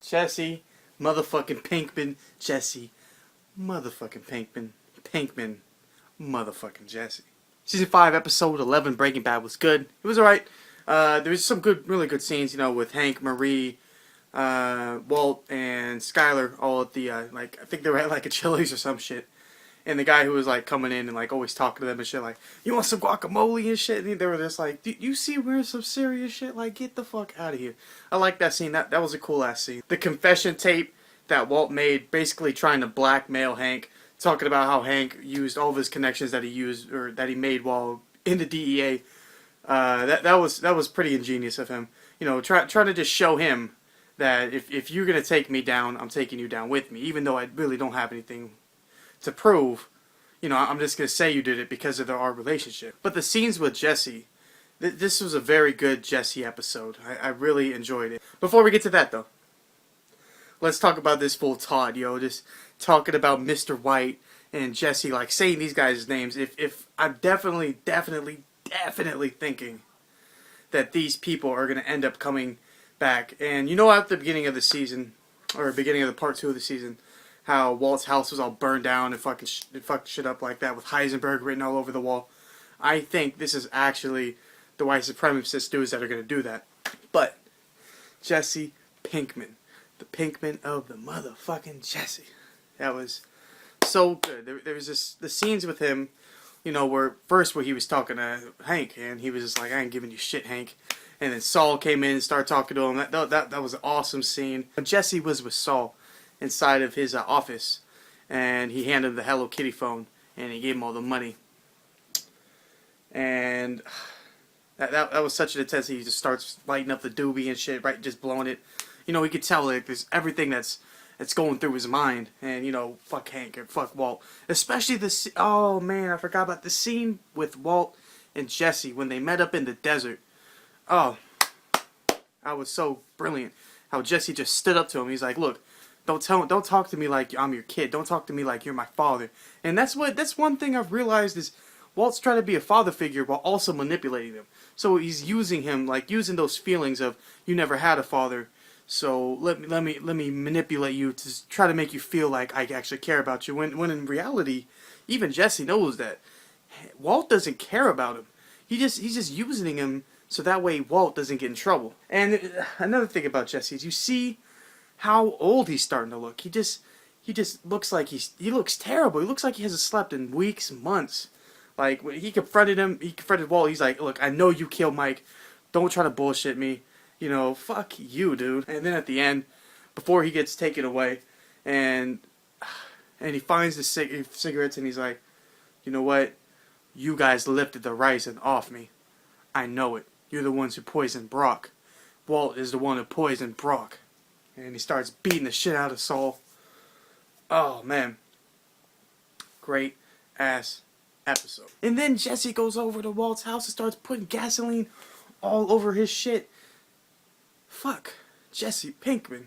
Jessie, motherfucking Pinkman, Jessie, motherfucking Pinkman, motherfucking Jessie. Season 5, episode 11, Breaking Bad was good. It was alright. There was some really good scenes, with Hank, Marie, Walt, and Skyler all at the, I think they were at, a Chili's or some shit. And the guy who was, coming in and, always talking to them and shit, you want some guacamole and shit? And they were just like, do you see we're some serious shit? Get the fuck out of here. I like that scene. That was a cool-ass scene. The confession tape that Walt made, basically trying to blackmail Hank, talking about how Hank used all of his connections that he used, or that he made while in the DEA. That was pretty ingenious of him. Trying to just show him that if you're going to take me down, I'm taking you down with me, even though I really don't have anything to prove. I'm just going to say you did it because of our relationship. But the scenes with Jessie, this was a very good Jessie episode. I really enjoyed it. Before we get to that, though, let's talk about this fool Todd, just talking about Mr. White and Jessie, saying these guys' names. If I'm definitely thinking that these people are going to end up coming back. And at the beginning of the season, or beginning of the part 2 of the season, how Walt's house was all burned down and fucked shit up like that with Heisenberg written all over the wall. I think this is actually the white supremacist dudes that are going to do that. But Jesse Pinkman, the Pinkman of the motherfucking Jesse, that was so good. There was the scenes with him, where he was talking to Hank and he was just like, I ain't giving you shit, Hank. And then Saul came in and started talking to him. That was an awesome scene. When Jesse was with Saul inside of his office, and he handed him the Hello Kitty phone, and he gave him all the money. And that was such an intensity. He just starts lighting up the doobie and shit, right, just blowing it. He could tell there's everything that's going through his mind. And fuck Hank and fuck Walt, especially this. Oh man, I forgot about the scene with Walt and Jesse when they met up in the desert. Oh, that was so brilliant. How Jesse just stood up to him. He's like, look, don't talk to me like I'm your kid. Don't talk to me like you're my father. And that's one thing I've realized is Walt's trying to be a father figure while also manipulating him. So he's using him, using those feelings of you never had a father. So let me manipulate you to try to make you feel like I actually care about you. When in reality, even Jesse knows that Walt doesn't care about him. He's just using him so that way Walt doesn't get in trouble. And another thing about Jesse is you see how old he's starting to look. He just looks like he looks terrible. He looks like he hasn't slept in weeks, months. When he confronted Walt. He's like, look, I know you killed Mike. Don't try to bullshit me. Fuck you, dude. And then at the end, before he gets taken away, and he finds the cigarettes, and he's like, you know what? You guys lifted the ricin off me. I know it. You're the ones who poisoned Brock. Walt is the one who poisoned Brock. And he starts beating the shit out of Saul. Oh, man. Great ass episode. And then Jesse goes over to Walt's house and starts putting gasoline all over his shit. Fuck. Jesse Pinkman.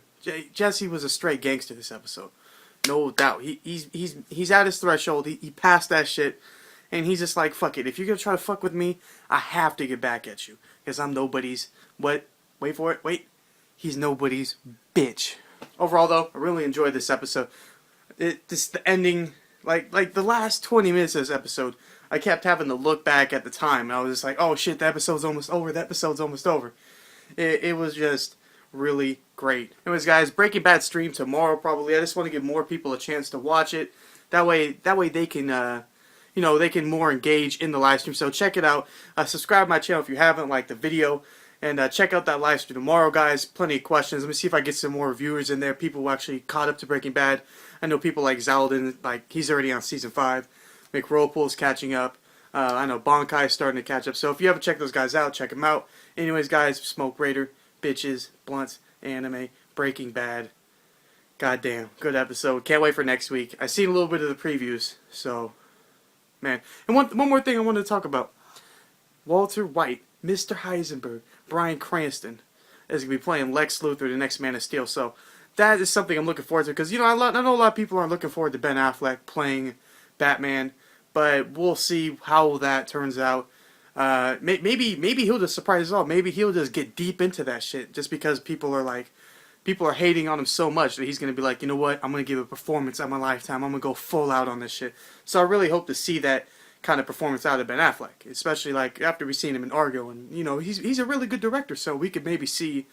Jesse was a straight gangster this episode. No doubt. He's at his threshold. He passed that shit. And he's just like, fuck it. If you're going to try to fuck with me, I have to get back at you. Because I'm nobody's... What? Wait for it. Wait. He's nobody's bitch. Overall, though, I really enjoyed this episode. The ending... Like the last 20 minutes of this episode, I kept having to look back at the time. And I was just like, oh shit, the episode's almost over. The episode's almost over. It was just really great. Anyways, guys, Breaking Bad stream tomorrow probably. I just want to give more people a chance to watch it. That way they can... they can more engage in the live stream. So check it out. Subscribe to my channel if you haven't liked the video. And check out that live stream tomorrow, guys. Plenty of questions. Let me see if I get some more viewers in there. People who actually caught up to Breaking Bad. I know people like Zaldin, he's already on Season 5. McRopool's catching up. I know Bonkai's starting to catch up. So if you haven't checked those guys out, check them out. Anyways, guys, Smoke Raider, Bitches, Blunts, Anime, Breaking Bad. Goddamn, good episode. Can't wait for next week. I seen a little bit of the previews, so... Man, and one more thing I wanted to talk about. Walter White, Mr. Heisenberg, Bryan Cranston is going to be playing Lex Luthor, the next Man of Steel. So that is something I'm looking forward to. Because, I know a lot of people aren't looking forward to Ben Affleck playing Batman. But we'll see how that turns out. Maybe he'll just surprise us all. Maybe he'll just get deep into that shit. Just because people are people are hating on him so much that he's going to be like, you know what, I'm going to give a performance of my lifetime. I'm going to go full out on this shit. So I really hope to see that kind of performance out of Ben Affleck, especially like after we've seen him in Argo, and you know he's a really good director, so we could maybe see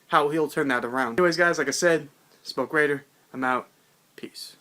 how he'll turn that around. Anyways, guys, like I said, Spoke Raider. I'm out. Peace.